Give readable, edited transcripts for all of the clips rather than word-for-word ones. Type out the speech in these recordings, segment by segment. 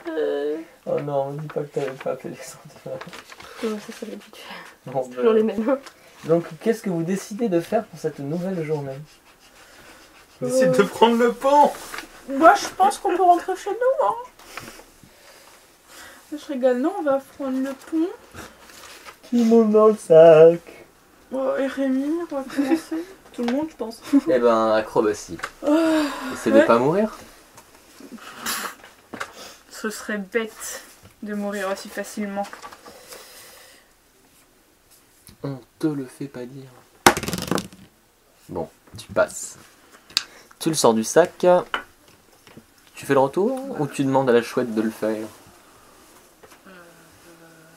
Oh non, on dit pas que t'avais pas appelé les sentinelles. Non, ça l'habitude. Bon, C'est toujours les mêmes. donc, qu'est-ce que vous décidez de faire pour cette nouvelle journée? On décide de prendre le pont. Moi, je pense qu'on peut rentrer chez nous, hein. Je rigole, non, on va prendre le pont. Qui monte dans le sac? Et Rémi, on va commencer. Tout le monde, je pense. Eh ben, acrobatie. Essayez de pas mourir. Ce serait bête de mourir aussi facilement. On te le fait pas dire. Bon, tu passes. Tu le sors du sac. Tu fais le retour ou tu demandes à la chouette de le faire?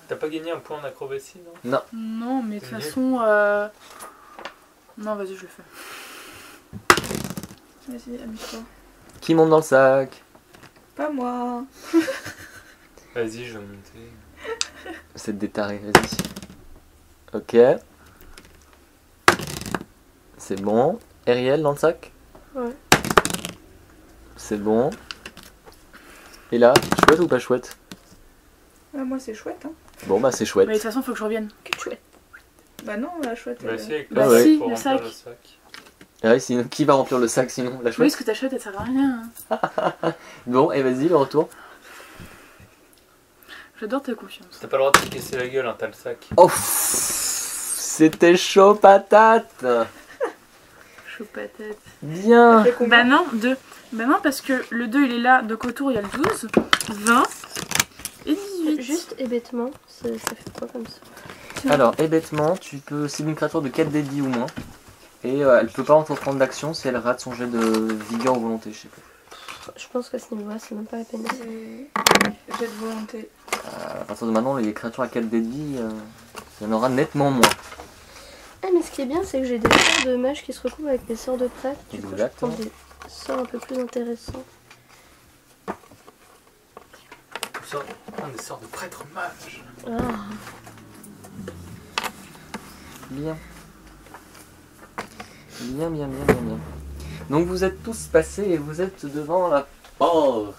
T'as pas gagné un point en acrobatie, non? Non. Non, mais de toute façon... Non, vas-y, je le fais. Vas-y, amuse-toi. Qui monte dans le sac? Pas moi. Vas-y, je vais monter. C'est détaré, vas-y. Ok. C'est bon. Ariel dans le sac? Ouais. C'est bon. Et là, chouette ou pas chouette? Moi, c'est chouette, hein. Bon bah c'est chouette. Mais de toute façon, faut que je revienne. Quelle chouette. Bah non, la chouette. Bah si, avec Bah le sac, si, faut le remplir sac. le sac. Ah ouais, sinon, qui va remplir le sac sinon? La Oui, chouette? parce que ta chouette, elle sert à rien. Hein. Bon, et vas-y, le retour. J'adore ta confiance. T'as pas le droit de te casser la gueule, hein, t'as le sac. Oh, c'était chaud patate. Chaud patate. Bien. Bah non, 2. Bah non, parce que le 2, il est là, donc autour, il y a le 12, 20 et 18. Juste et bêtement, ça fait quoi comme ça? Alors, et bêtement, tu peux cibler une créature de 4 dédits ou moins. Et elle peut pas entreprendre d'action si elle rate son jet de vigueur ou volonté, je sais plus. Je pense que ce niveau-là, c'est même pas la peine. J'ai de volonté. À partir de maintenant, les créatures à 4 dédits, il y en aura nettement moins. Ah, mais ce qui est bien, c'est que j'ai des sorts de mage qui se recouvrent avec mes sorts de prêtre. Du coup, je prends Exactement. des sorts un peu plus intéressants. On sort de prêtre mage. Ah. Bien. Bien. Donc vous êtes tous passés et vous êtes devant la porte.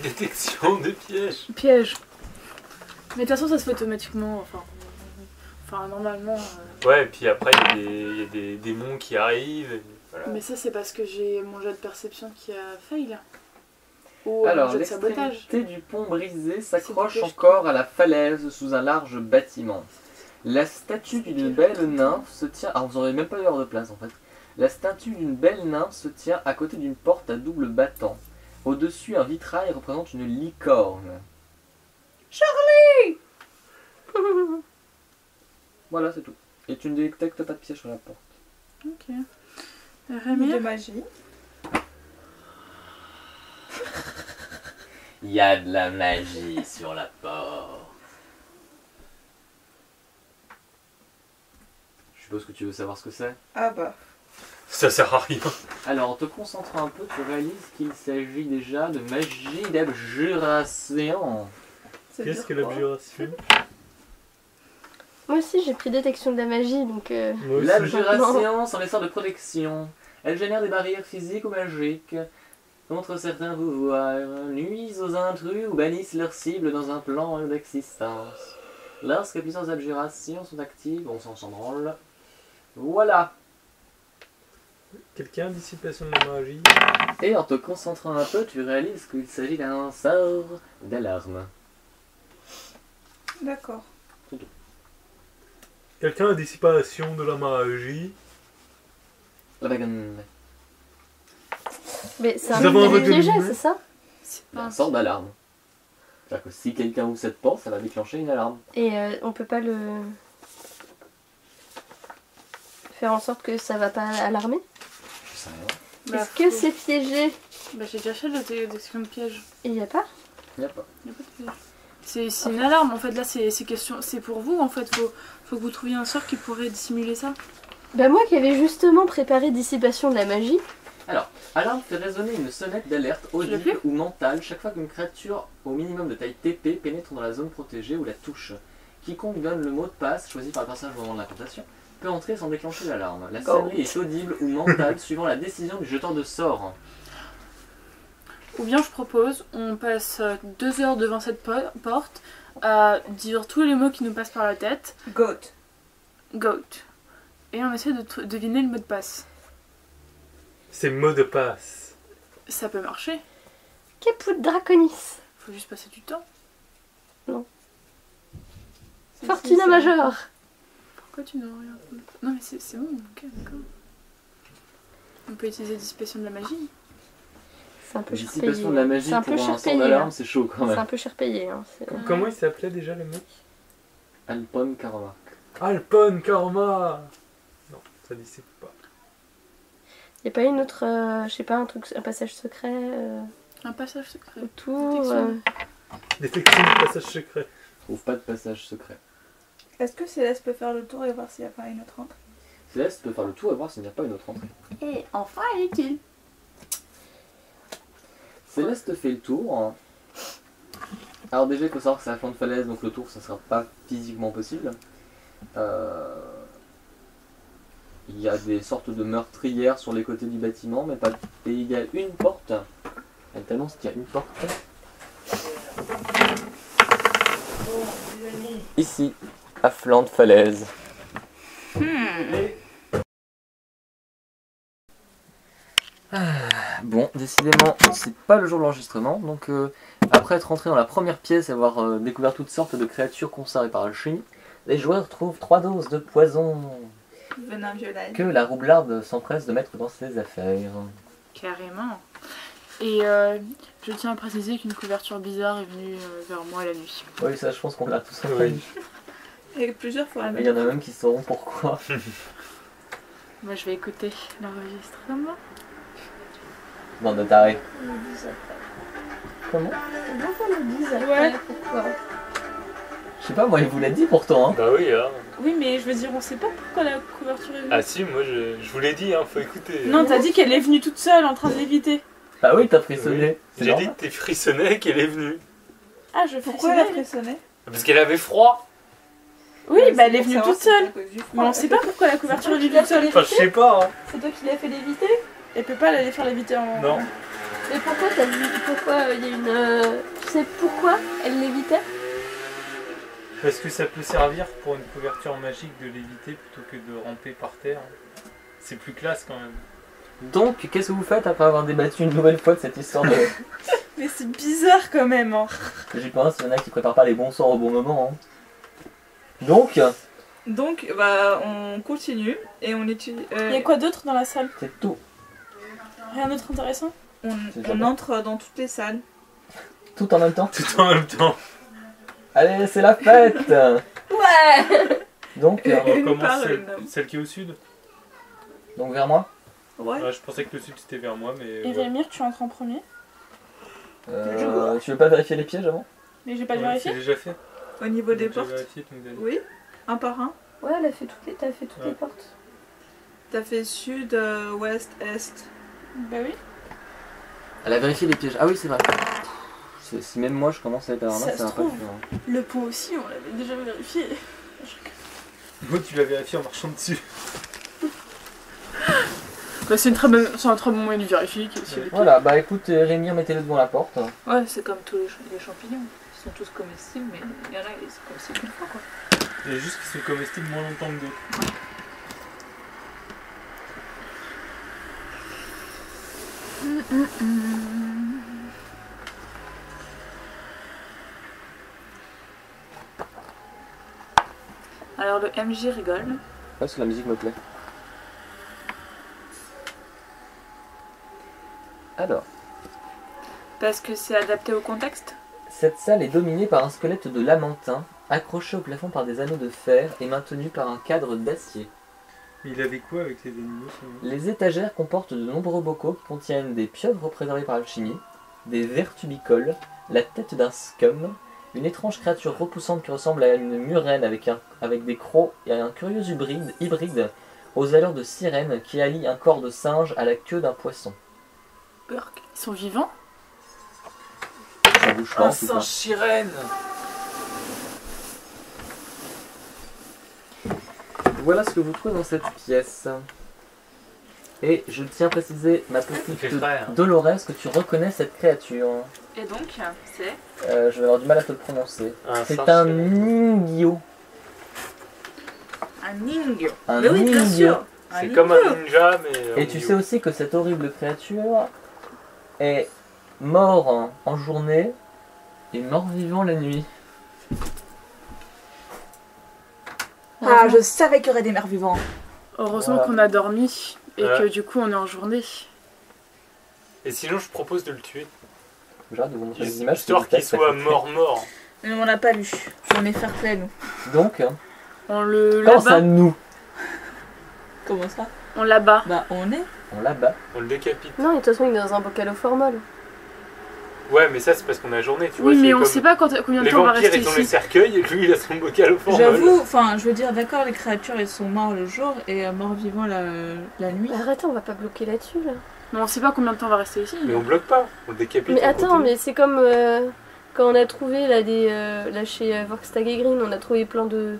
Détection des pièges. Piège. Mais de toute façon, ça se fait automatiquement. Enfin normalement. Ouais, et puis après, il y a des démons qui arrivent. Et voilà. Mais ça, c'est parce que j'ai mon jet de perception qui a fail. Ou Alors, mon jet de sabotage. l'extrémité du pont brisé s'accroche C'est du encore à la falaise sous un large bâtiment. La statue d'une belle nymphe se tient... Ah, vous n'aurez même pas eu l'heure de place en fait. La statue d'une belle nymphe se tient à côté d'une porte à double battant. Au-dessus, un vitrail représente une licorne. Charlie. Voilà, c'est tout. Et tu ne détectes pas de piège sur la porte. Ok. Rémi, de magie. Il y a de la magie sur la porte. Je suppose que tu veux savoir ce que c'est. Ah bah. Ça sert à rien. Alors, en te concentrant un peu, tu réalises qu'il s'agit déjà de magie d'abjuration. Qu'est-ce que l'abjuration? Moi aussi, j'ai pris détection de la magie, donc... L'abjuration sont les sorts de protection. Elles génèrent des barrières physiques ou magiques contre certains pouvoirs, nuisent aux intrus ou bannissent leur cible dans un plan d'existence. Lorsque les puissances d'abjuration sont actives, on s'en branle. Voilà. Quelqu'un, dissipation de la magie. Et en te concentrant un peu, tu réalises qu'il s'agit d'un sort d'alarme. D'accord. Quelqu'un, dissipation de la magie. La bagonne. Mais c'est Nous un avons un peu vote de piégé, minuit. c'est ça? Un sort d'alarme. C'est-à-dire que si quelqu'un ouvre cette porte, ça va déclencher une alarme. Et on peut pas le... faire en sorte que ça va pas alarmer? Je sais rien. Bah, Est-ce que faut- c'est piégé? Bah, j'ai déjà fait la détection de piège. Et y a pas? Il n'y a pas. Y a pas de piège. C'est une alarme en fait, là c'est pour vous en fait, faut que vous trouviez un sort qui pourrait dissimuler ça. Bah moi qui avais justement préparé dissipation de la magie. Alors, alarme fait résonner une sonnette d'alerte l'as audible fait ou mentale chaque fois qu'une créature au minimum de taille TP pénètre dans la zone protégée ou la touche. Quiconque donne le mot de passe choisi par le personnage au moment de l'incantation peut entrer sans déclencher l'alarme. La sonnerie est audible ou mentale suivant la décision du jeteur de sort. Ou bien je propose, on passe 2 heures devant cette porte à dire tous les mots qui nous passent par la tête. Goat. Goat. Et on essaie de deviner le mot de passe. C'est mot de passe. Ça peut marcher. Caput Draconis. Faut juste passer du temps. Fortuna majeure. Pourquoi tu n'en regardes pas? Non mais c'est bon, ok, d'accord. On peut utiliser dissipation de la magie. C'est un peu cher payé. Dissipation de la magie C'est un pour peu un cher sort payé. d'alarme, Hein. c'est chaud quand C'est même. un peu cher payé. Hein. Comment il s'appelait déjà le mec? Alpon Karma. Alpon Karma. Non, ça dissipe pas. Y a pas une autre, je sais pas, un passage secret Un passage secret. autour Détection. Détection du passage secret. Je trouve pas de passage secret. Est-ce que Céleste peut faire le tour et voir s'il n'y a pas une autre entrée? Céleste peut faire le tour et voir s'il n'y a pas une autre entrée. Et enfin, elle est utile. Céleste fait le tour. Alors déjà il faut savoir que c'est à flanc de falaise, donc le tour ça sera pas physiquement possible. Il y a des sortes de meurtrières sur les côtés du bâtiment, mais pas. Et il y a une porte. Elle t'annonce qu'il y a une porte. Ici, à flanc de falaise. Bon, décidément, c'est pas le jour de l'enregistrement, donc après être rentré dans la première pièce et avoir découvert toutes sortes de créatures conservées par alchimie, les joueurs trouvent 3 doses de poison Venin violet. que la roublarde s'empresse de mettre dans ses affaires. Carrément. Et je tiens à préciser qu'une couverture bizarre est venue vers moi la nuit. Oui, ça je pense qu'on l'a tous Oui. entendu. Et plusieurs fois. Il y en a même qui sauront pourquoi. Moi je vais écouter l'enregistrement. Bande de tarés. On le dise après. Comment? C'est bon qu'on le dise après. Ouais. Pourquoi? Je sais pas, moi il vous l'a dit pourtant. Hein. Bah oui, hein. Oui mais je veux dire on sait pas pourquoi la couverture est venue. Ah si, moi je vous l'ai dit, hein, faut écouter. Non t'as dit qu'elle est venue toute seule en train de l'éviter. Ah oui, t'as frissonné. C'est J'ai dit normal. que t'es frissonnais qu'elle est venue. Ah je Pourquoi elle a frissonnais. frissonné? Parce qu'elle avait froid. Oui Ouais, bah c'est elle est pour venue savoir toute si c'est seule. à cause du froid. Mais on sait pas pourquoi la couverture est venue tu l'as toute seule. Enfin, je sais pas, hein. C'est toi qui l'as fait l'éviter? Elle peut pas aller faire l'éviter en... Non. Mais pourquoi t'as vu? Pourquoi il y a une. Tu sais pourquoi elle l'évitait? Parce que ça peut servir pour une couverture magique de l'éviter plutôt que de ramper par terre. C'est plus classe quand même. Donc, qu'est-ce que vous faites après avoir débattu une nouvelle fois de cette histoire de... Mais c'est bizarre quand même. Hein. J'y pense, il y en a qui préparent pas les bons sorts au bon moment. Hein. Donc, Donc, bah, on continue et on étudie. Il y a quoi d'autre dans la salle? c'est tout. Rien d'autre intéressant? On déjà bon. entre dans toutes les salles. Tout en même temps. Tout en même temps. Allez, c'est la fête. Ouais! Donc, On Une commence par celle, une. celle qui est au sud. donc vers moi. Ouais. Ouais, je pensais que le sud c'était vers moi, mais. Et ouais. Rémir tu entres en premier? Tu veux pas vérifier les pièges avant? Mais j'ai pas Ouais, vérifié? c'est déjà fait. Au niveau des J'ai portes. vérifié, donc, Dani. Oui. Un par un. Ouais, elle a fait toutes les... t'as fait toutes Ouais. les portes. T'as fait sud, ouest, est. Bah oui. Elle a vérifié les pièges. Ah oui, c'est vrai. Si même moi je commence à être à la Ça ramasse, se ça va pas trouve. le faire. Hein. Le pont aussi on l'avait déjà vérifié. Moi, tu l'as vérifié en marchant dessus. Bah c'est un très bon moyen de vérifier qu'il y a aussi les pieds. Voilà, bah écoute, Rémi, mettez-le devant la porte. Ouais c'est comme tous les champignons. Ils sont tous comestibles mais il y en a qui sont comestibles une fois quoi. Il y a juste qu'ils sont comestibles moins longtemps que d'autres. Alors le MJ rigole. Parce que la musique me plaît. Alors, Parce que c'est adapté au contexte. cette salle est dominée par un squelette de lamentin, accroché au plafond par des anneaux de fer et maintenu par un cadre d'acier. Il avait quoi avec les animaux sinon? Les étagères comportent de nombreux bocaux qui contiennent des pieuvres préservées par l'alchimie, des vers tubicoles, la tête d'un scum, une étrange créature repoussante qui ressemble à une murène avec des crocs et un curieux hybride aux allures de sirène qui allie un corps de singe à la queue d'un poisson. Burk. Ils sont vivants? Ça bouge pas en tout cas. sirène. Voilà ce que vous trouvez dans cette pièce. Et je tiens à préciser, ma Il fait petite frais, hein. Dolores, que tu reconnais cette créature. Et donc, c'est. Je vais avoir du mal à te le prononcer. C'est singe un chelou. Ningyo. Un ningyo. Un Mais oui, bien ningyo. sûr. C'est comme un ninja, mais. Et tu sais aussi que cette horrible créature est mort en journée et mort vivant la nuit. Ah, je savais qu'il y aurait des mers vivants. Heureusement Voilà. qu'on a dormi et Ouais. que du coup on est en journée. Et sinon, je propose de le tuer. J'ai hâte de vous montrer des images. Histoire qu'il soit mort. Mais on l'a pas lu. On est fair play, nous. Donc, On le comment ça l'abat. nous Comment ça? On l'abat. Bah, on est. On l'abat. On le décapite. Non, de toute façon, il est dans un bocal au formol. Ouais, mais ça, c'est parce qu'on a journée, tu vois. Oui, mais c'est on comme sait pas combien de Les temps on va vampires, rester ils ont les ici. cercueils et lui, il a son bocal au formol. J'avoue, enfin, je veux dire, d'accord, les créatures, elles sont mortes le jour et morts vivants la nuit. Mais arrêtez, on va pas bloquer là-dessus, là. Mais on sait pas combien de temps on va rester ici. Mais on bloque pas, on le décapite. Mais on attends, continue. mais c'est comme quand on a trouvé là, là chez Vorkstag et Green, on a trouvé plein de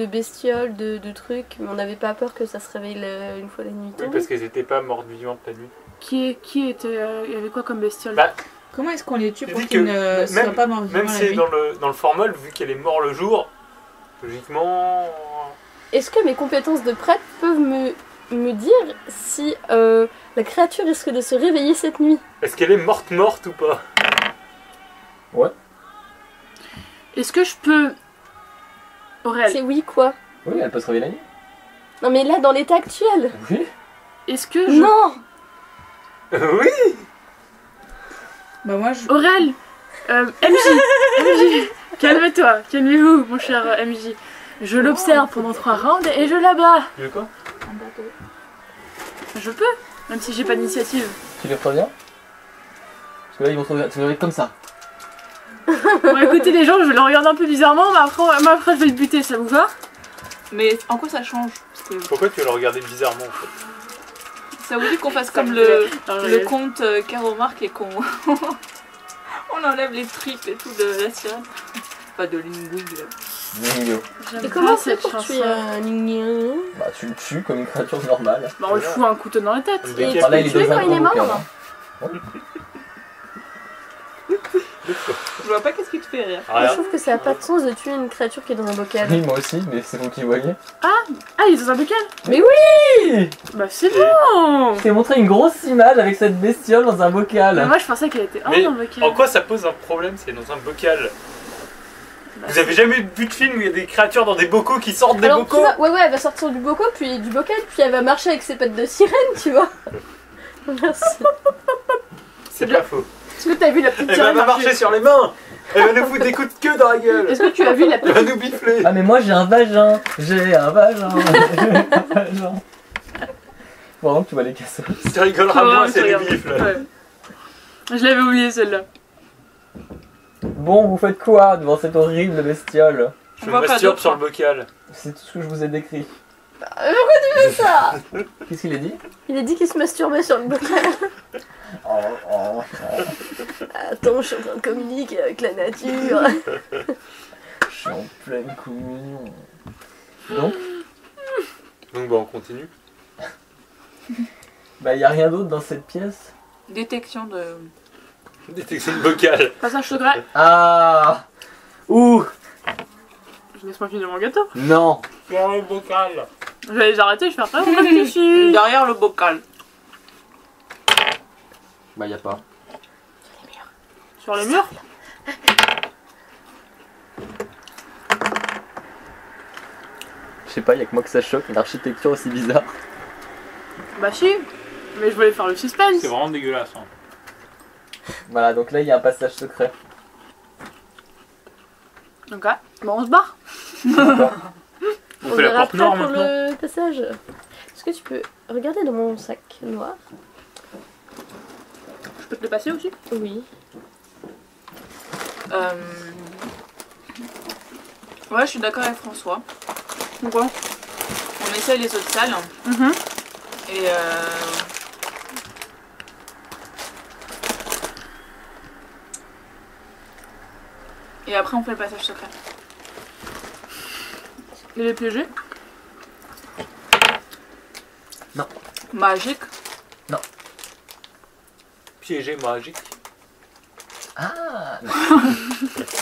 bestioles, de trucs, mais on n'avait pas peur que ça se réveille une fois la nuit Oui, tombée. parce qu'elles étaient pas mortes vivantes la nuit. Qui était. Il y avait quoi comme bestiole? Bah, Comment est-ce qu'on les tue pour Vu qu'ils que ne soient même- pas morts vivants Même la si nuit? dans le formol, vu qu'elle est morte le jour, logiquement. Est-ce que mes compétences de prêtre peuvent me dire si la créature risque de se réveiller cette nuit? Est-ce qu'elle est morte ou pas? Est-ce que je peux. Aurel, C'est oui, quoi? Oui, elle peut se réveiller la nuit. Non, mais là, dans l'état actuel? Oui. est-ce que je. Non! Oui. Bah, moi, je. Aurel MJ calme-toi, calmez-vous, mon cher MJ. Je l'observe pendant 3 rounds et je l'abats. Tu veux quoi? Je peux, même si j'ai pas d'initiative. Tu les préviens? Parce que là, ils vont se réveiller comme ça. Bon, écoutez les gens, je le regarde un peu bizarrement, mais après je vais le buter, ça vous va? Mais en quoi ça change? Parce que Pourquoi tu vas le regarder bizarrement en fait? ça vous dit qu'on fasse Ça comme me le fait- conte Caromarque et qu'on on enlève les tripes et tout de la sirène. Pas de Lingwing. Ningyo. J'aime Et comment pas c'est cette pour chanson. tuer un Ningyo? Bah, tu le tues comme une créature normale. Bah on lui fout un couteau dans la tête. On le Et décapite. tu Enfin, là, peux il est tuer dans un quand il est gros mort? bocal, hein. Je vois pas qu'est-ce qui te fait rire. Moi, je Rien. trouve que ça a pas de sens de tuer une créature qui est dans un bocal. Oui, moi aussi, mais c'est vous qui voyez. Ah, il est dans un bocal? Mais oui! Bah c'est bon. Je t'ai montré une grosse image avec cette bestiole dans un bocal. Mais moi je pensais qu'elle était Mais dans le bocal. en quoi ça pose un problème? C'est dans un bocal. Bah, Vous avez jamais vu de film où il y a des créatures dans des bocaux qui sortent des Alors, tu bocaux? vois, ouais, elle va sortir du bocal, puis elle va marcher avec ses pattes de sirène, tu vois. Merci. C'est pas faux. Est-ce que t'as vu la petite Elle va sirène marcher sur les mains! Elle va nous foutre des coups de queue dans la gueule! Est-ce que tu as vu la Elle petite... va nous bifler! Ah, mais moi j'ai un vagin. J'ai un vagin. Faut vraiment que tu vas les casser. Tu rigoleras Ouais, moins, tu c'est des regardes. bifles. Ouais. Je l'avais oublié celle-là. Bon, vous faites quoi devant cette horrible bestiole? Je On me voit pas masturbe d'autre. sur le bocal. C'est tout ce que je vous ai décrit. C'est ça. Qu'est-ce qu'il a dit? Il a dit qu'il se masturbait sur le bocal. Attends, je suis en train de communiquer avec la nature. Je suis en pleine communion. Donc, Donc bah on continue. bah y a rien d'autre dans cette pièce. Détection de. Détection de bocal. Passage secret. Ah! Ouh! Laisse-moi finir mon gâteau. Non! Dans le bocal. Je vais les arrêter, je vais faire ça. On réfléchit. Derrière le bocal. Bah y a pas. Sur les murs. Je sais pas, y a que moi que ça choque, une architecture aussi bizarre. Bah si. Mais je voulais faire le suspense. C'est vraiment dégueulasse. Hein. Voilà, donc là y a un passage secret. Donc là, bon on se barre. D'accord. On fait la verra porte après nord pour maintenant. le passage. Est-ce que tu peux regarder dans mon sac noir? Je peux te le passer aussi. Oui. Ouais, je suis d'accord avec François. Pourquoi? On essaye les autres salles et et après on fait le passage secret. Il est piégé. Non. Magique. Piégé magique. Ah non.